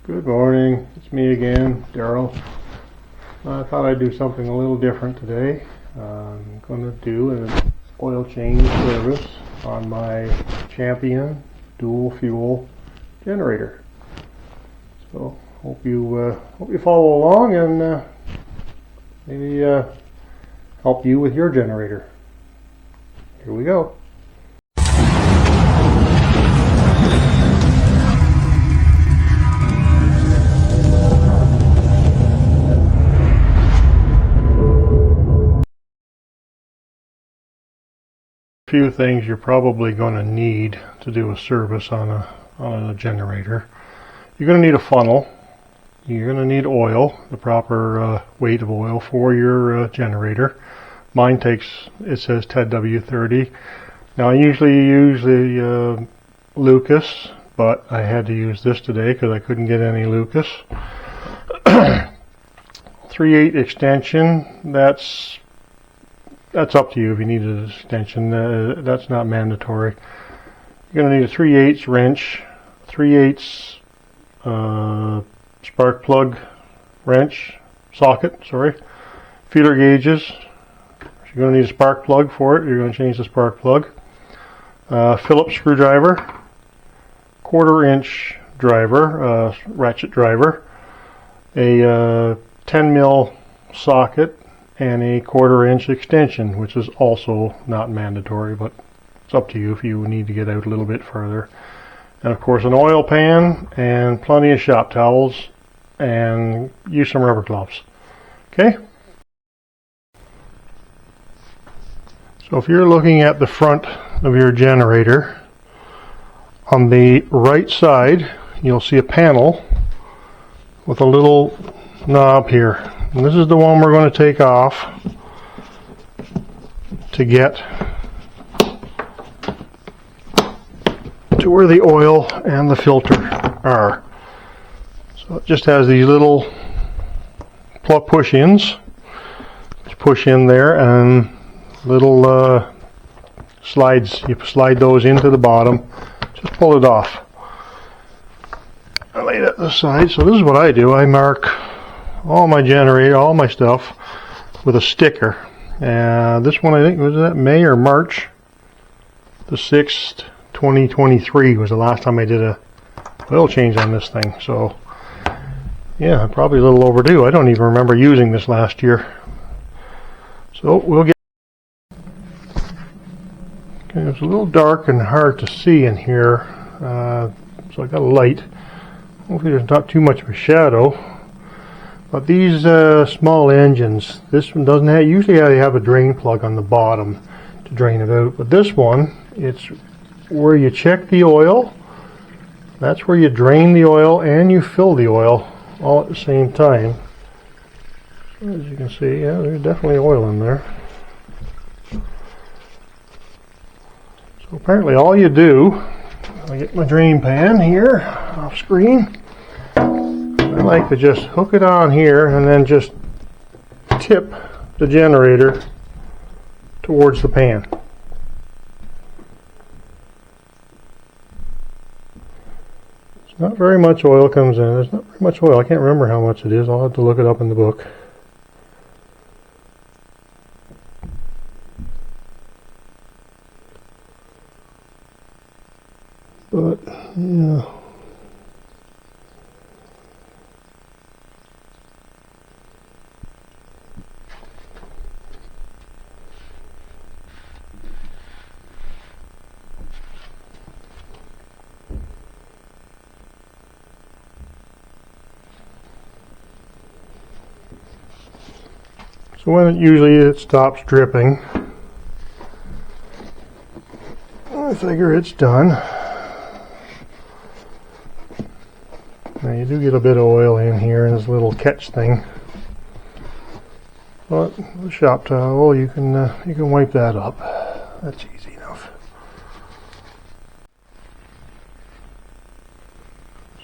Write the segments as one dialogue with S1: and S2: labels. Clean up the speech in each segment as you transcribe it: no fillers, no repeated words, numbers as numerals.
S1: Good morning, it's me again, Daryl. I thought I'd do something a little different today. I'm going to do an oil change service on my Champion dual fuel generator. So hope you follow along and maybe help you with your generator. Here we go. Few things you're probably going to need to do a service on a generator. You're going to need a funnel. You're going to need oil, the proper weight of oil for your generator. Mine takes, it says TW30. Now I usually use the Lucas, but I had to use this today because I couldn't get any Lucas. 3/8 extension, that's up to you if you need an extension. That's not mandatory. You're going to need a 3/8 wrench, 3/8 spark plug wrench, socket, sorry. Feeler gauges. You're going to need a spark plug for it. You're going to change the spark plug. Phillips screwdriver, 1/4 inch driver, ratchet driver, a 10 mil socket, and a 1/4 inch extension, which is also not mandatory, but it's up to you if you need to get out a little bit further. And of course an oil pan and plenty of shop towels, and use some rubber gloves. Okay? So if you're looking at the front of your generator, on the right side you'll see a panel with a little knob here. And this is the one we're going to take off to get to where the oil and the filter are. So it just has these little push-ins. Just push in there, and little slides. You slide those into the bottom. Just pull it off. I lay that to the side. So this is what I do. I mark all my generator, all my stuff with a sticker. This one, I think, was that May or March the 6th, 2023 was the last time I did a oil change on this thing. So yeah, probably a little overdue. I don't even remember using this last year. So we'll get. Okay, it's a little dark and hard to see in here, so I got a light. Hopefully there's not too much of a shadow. But these small engines, this one doesn't have, usually they have a drain plug on the bottom to drain it out. But this one, it's where you check the oil. That's where you drain the oil and you fill the oil all at the same time. As you can see, yeah, there's definitely oil in there. So apparently all you do, I get my drain pan here off screen. I like to just hook it on here and then just tip the generator towards the pan. It's not very much oil comes in. There's not very much oil. I can't remember how much it is. I'll have to look it up in the book. But yeah. So when it stops dripping, I figure it's done. Now you do get a bit of oil in here in this little catch thing, but the shop towel, you can wipe that up. That's easy enough.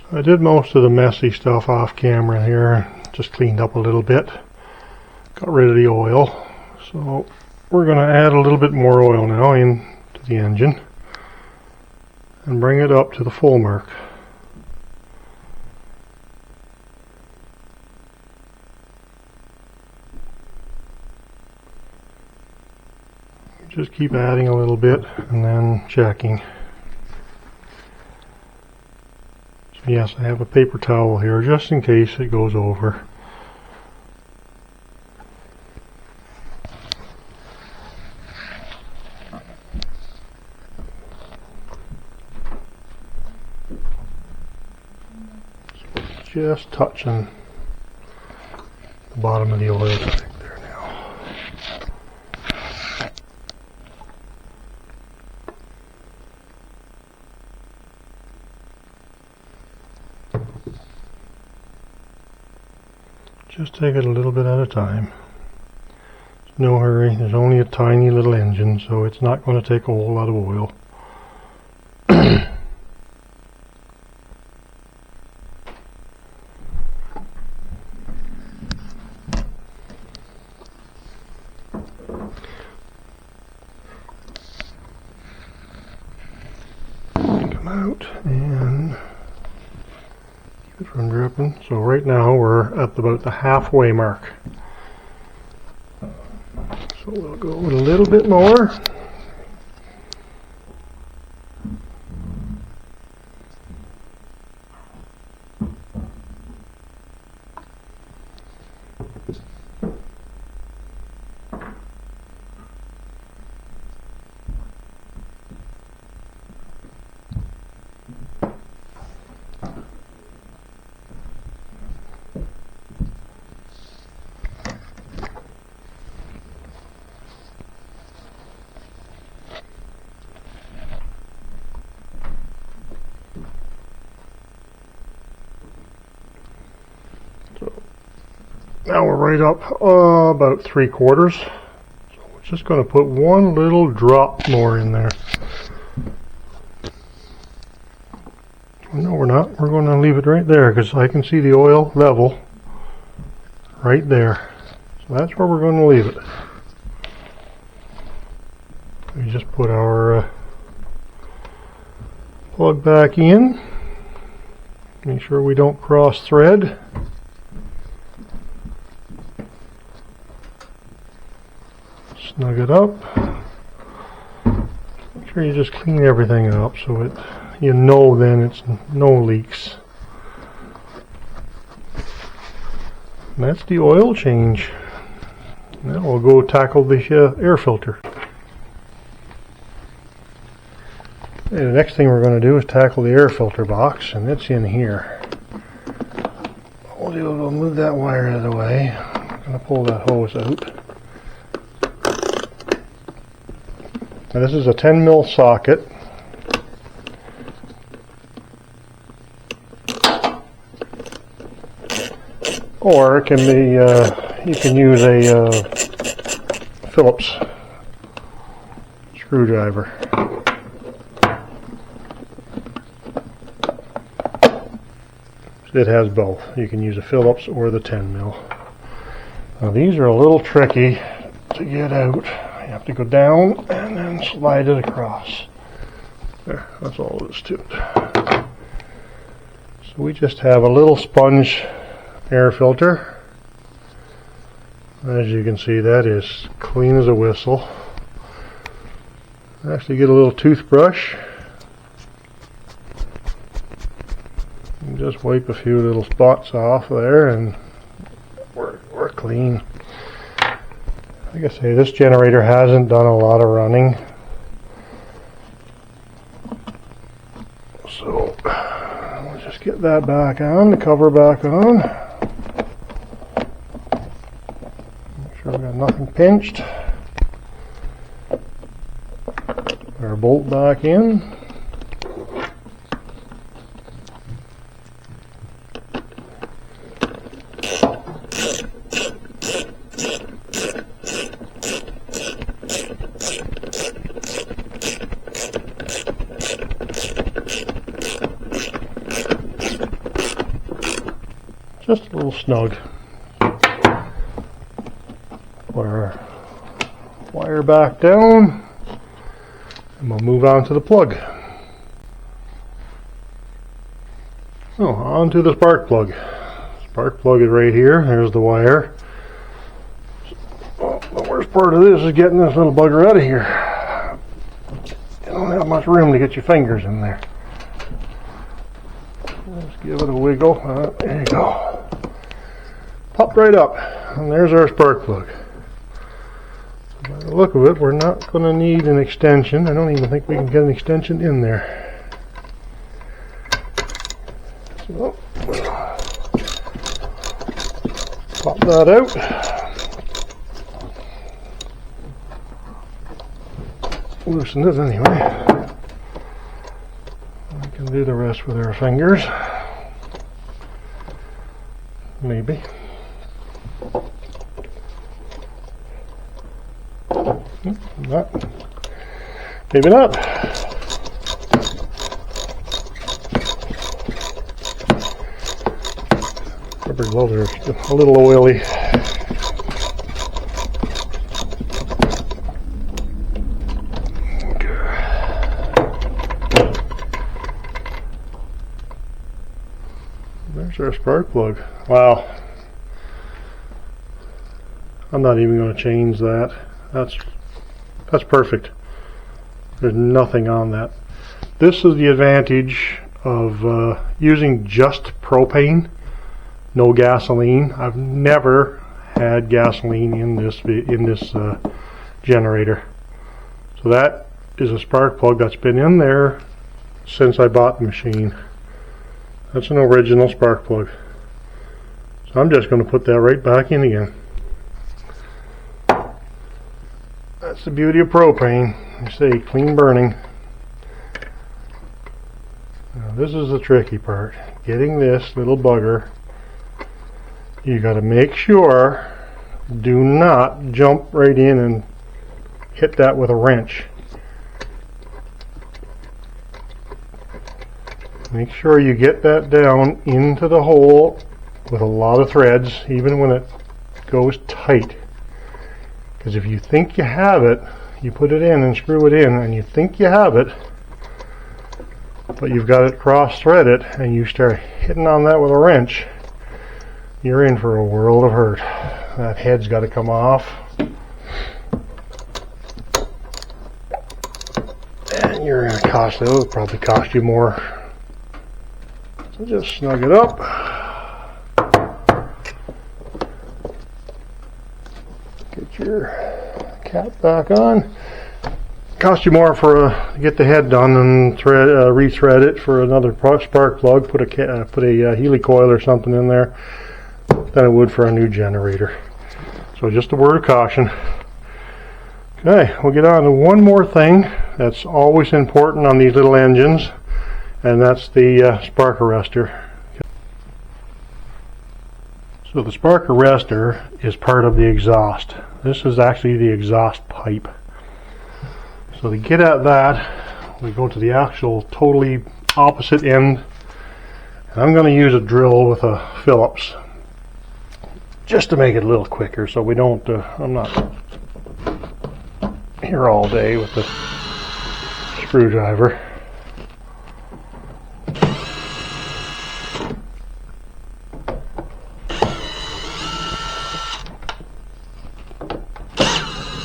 S1: So I did most of the messy stuff off camera here, just cleaned up a little bit. Got rid of the oil, so we're going to add a little bit more oil now into the engine and bring it up to the full mark. just keep adding a little bit and then checking. So yes, I have a paper towel here just in case it goes over. Just touching the bottom of the oil tank there now. Just take it a little bit at a time. There's no hurry. There's only a tiny little engine, so it's not going to take a whole lot of oil. Out and keep it from dripping. So right now we're at about the halfway mark. So we'll go with a little bit more. Now we're right up about 3/4. So we're just going to put one little drop more in there. No, we're not. We're going to leave it right there because I can see the oil level right there. So that's where we're going to leave it. We just put our plug back in. Make sure we don't cross thread. Snug it up. Make sure you just clean everything up so it, you know, then it's no leaks. And that's the oil change. Now we'll go tackle the air filter. And the next thing we're going to do is tackle the air filter box, and it's in here. What we'll do is we'll move that wire out of the way. I'm going to pull that hose out. Now this is a 10mm socket. Or it can be, you can use a Phillips screwdriver. It has both. You can use a Phillips or the 10mm. Now these are a little tricky to get out. You have to go down and then slide it across. There, that's all there is to it. So we just have a little sponge air filter. As you can see, that is clean as a whistle. Actually get a little toothbrush and just wipe a few little spots off there, and we're clean. Like I say, this generator hasn't done a lot of running, so we'll just get that back on, the cover back on. Make sure we got nothing pinched. Put our bolt back in. Just a little snug. Put our wire back down, and we'll move on to the plug. Oh, on to the spark plug. Spark plug is right here. There's the wire. Oh, the worst part of this is getting this little bugger out of here. not much room to get your fingers in there. Let's give it a wiggle. There you go. Popped right up, and there's our spark plug. So by the look of it, we're not going to need an extension. I don't even think we can get an extension in there. So, pop that out. Loosen it anyway. We can do the rest with our fingers. Maybe. Not. Maybe not. Rubber gloves are a little oily. There's our spark plug. Wow. I'm not even going to change that. That's perfect. There's nothing on that. This is the advantage of using just propane, no gasoline. I've never had gasoline in this generator. So that is a spark plug that's been in there since I bought the machine. That's an original spark plug. So I'm just going to put that right back in again. That's the beauty of propane. You say clean burning. Now this is the tricky part. Getting this little bugger, you got to make sure, do not jump right in and hit that with a wrench. Make sure you get that down into the hole with a lot of threads, even when it goes tight. Because if you think you have it, you put it in and screw it in, and you think you have it, but you've got it cross-threaded, and you start hitting on that with a wrench, you're in for a world of hurt. That head's got to come off. And you're going to cost, it'll probably cost you more. So just snug it up. Get your cap back on. Cost you more for to get the head done and rethread it for another spark plug. Put a Healy coil or something in there than it would for a new generator. So just a word of caution. Okay, we'll get on to one more thing that's always important on these little engines, and that's the spark arrestor. So the spark arrestor is part of the exhaust. This is actually the exhaust pipe. So to get at that, we go to the actual totally opposite end, and I'm going to use a drill with a Phillips just to make it a little quicker, so we don't, I'm not here all day with the screwdriver.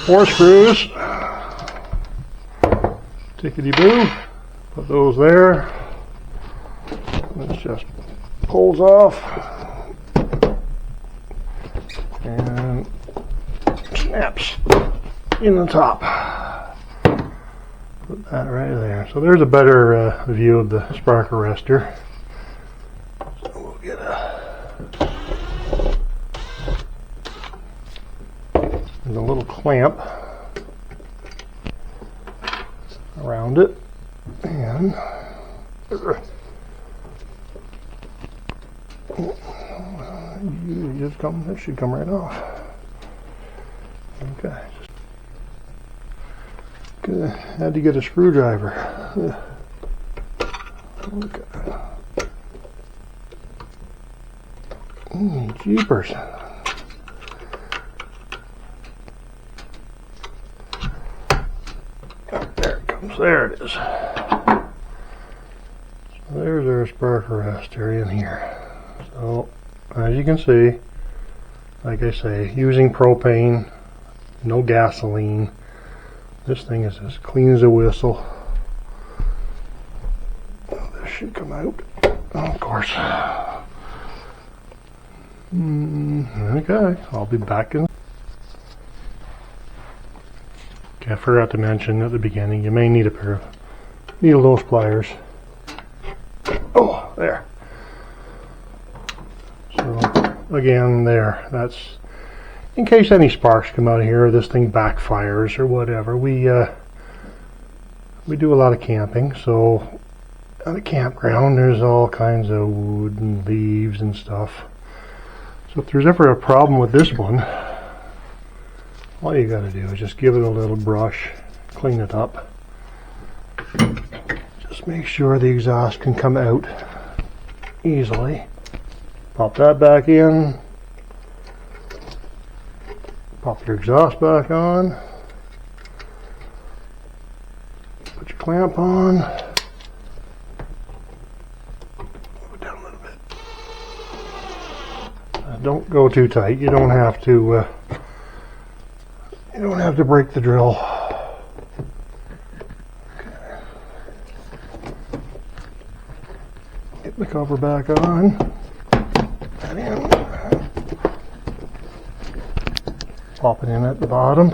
S1: Four screws, tickety-boo, put those there. This just pulls off and snaps in the top. Put that right there. So there's a better view of the spark arrestor. So we'll get there's a little clamp around it, and it should come right off. Okay. Good. Had to get a screwdriver. Okay. Jeepers. There it comes. There it is. So there's our spark arrestor in here. So as you can see, like I say, using propane, no gasoline. This thing is as clean as a whistle. should come out. Oh, of course. Okay, I'll be back in. Okay, I forgot to mention at the beginning, you may need a pair of needle nose pliers. Oh, there. So again, there. That's in case any sparks come out of here, or this thing backfires or whatever. We do a lot of camping, so at a campground there's all kinds of wood and leaves and stuff. So if there's ever a problem with this one, all you got to do is just give it a little brush, clean it up. Just make sure the exhaust can come out easily. Pop that back in. Pop your exhaust back on. Put your clamp on. Move it down a little bit. Don't go too tight. You don't have to. You don't have to break the drill. Okay. Get the cover back on. That in. Pop it in at the bottom.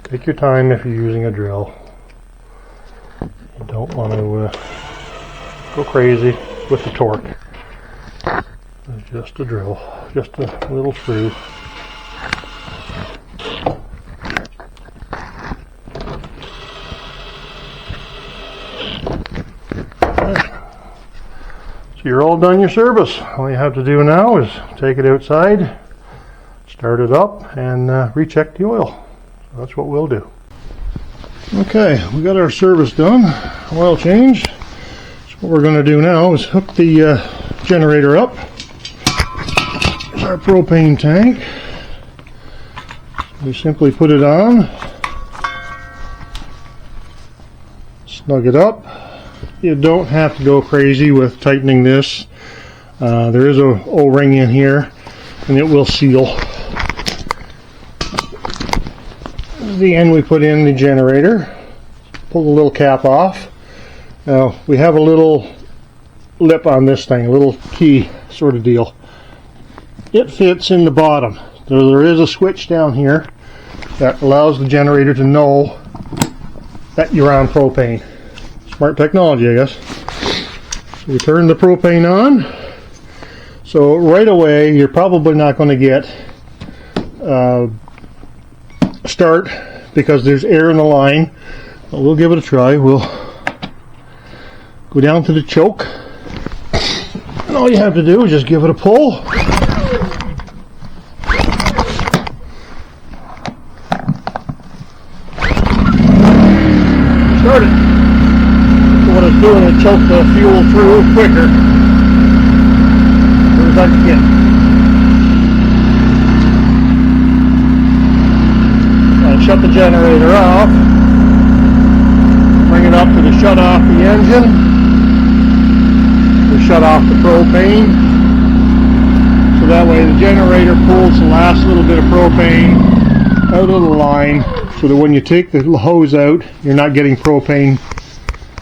S1: Take your time if you're using a drill. You don't want to go crazy with the torque. It's just a drill, just a little screw. So you're all done your service. All you have to do now is take it outside, start it up, and recheck the oil. So that's what we'll do. Okay, we got our service done, oil change. So what we're going to do now is hook the generator up. There's our propane tank. We simply put it on, snug it up. You don't have to go crazy with tightening this. There is a O-ring in here and it will seal. At the end we put in the generator. Pull the little cap off. Now we have a little lip on this thing, a little key sort of deal. It fits in the bottom. There is a switch down here that allows the generator to know that you're on propane. Smart technology, I guess. So we turn the propane on. So right away, you're probably not going to get start because there's air in the line. But we'll give it a try. We'll go down to the choke. And all you have to do is just give it a pull. Start it. What it's doing is choke the fuel through quicker. As I can get. I'll shut the generator off. Bring it up to the shut off the engine. To shut off the propane. So that way the generator pulls the last little bit of propane out of the line. So that when you take the hose out, you're not getting propane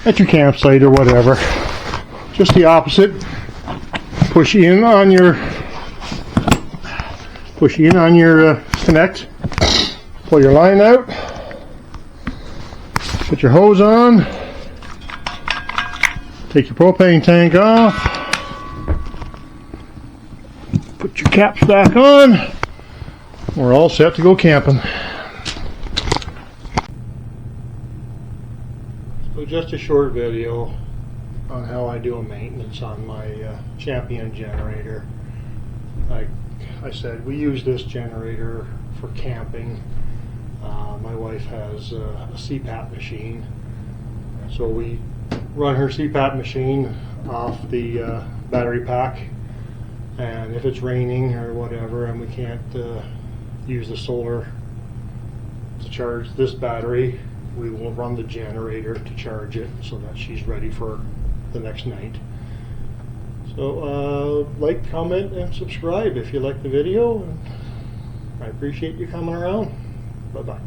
S1: at your campsite or whatever. Just the opposite. Push in on your connect. Pull your line out. Put your hose on. Take your propane tank off. Put your caps back on. We're all set to go camping. So just a short video on how I do a maintenance on my Champion generator. Like I said, we use this generator for camping. My wife has a CPAP machine, so we run her CPAP machine off the battery pack, and if it's raining or whatever and we can't use the solar to charge this battery, we will run the generator to charge it so that she's ready for the next night. So like, comment, and subscribe if you like the video. I appreciate you coming around. Bye-bye.